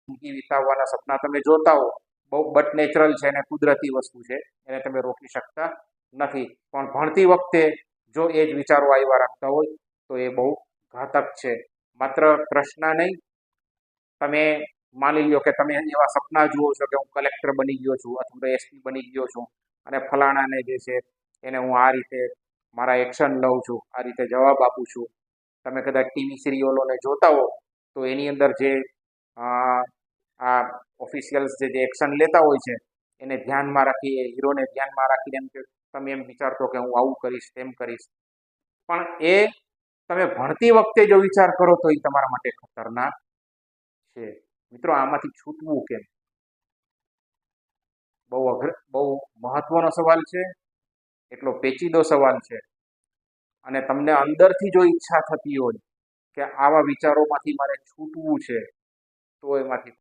જિંદગી વિતાવવાના સપના તમે જોતા હો, બહુ બટ નેચરલ છે અને કુદરતી વસ્તુ છે, એને તમે રોકી શકતા નથી. પણ ભણતી વખતે જો એ જ વિચારો આવ્યા રાખતા હોય તો એ બહુ ઘાતક છે. માત્ર પ્રશ્ન નહીં, તમે માની લો કે તમે એવા સપના જુઓ છો કે હું કલેક્ટર બની ગયો છું અથવા તો એસપી બની ગયો છું અને ફલાણાને જે છે એને હું આ રીતે મારા એક્શન લઉં છું, આ રીતે જવાબ આપું છું. તમે કદાચ ટીવી સિરિયલોને જોતા હો તો એની અંદર જે આ ઓફિશિયલ્સ જે એક્શન લેતા હોય છે એને ધ્યાનમાં રાખી, એ હીરોને ધ્યાનમાં રાખીને એમ કે તમે એમ વિચારતો કે હું આવું કરીશ તેમ કરીશ. પણ એ તમે ભણતી વખતે જો વિચાર કરો તો એ તમારા માટે ખતરનાક છે. મિત્રો, આમાંથી છૂટવું કેમ? બહુ મહત્વનો સવાલ છે, એટલો પેચીદો સવાલ છે. અને તમને અંદરથી જો ઈચ્છા થતી હોય કે આવા વિચારોમાંથી મારે છૂટવું છે, તો એમાંથી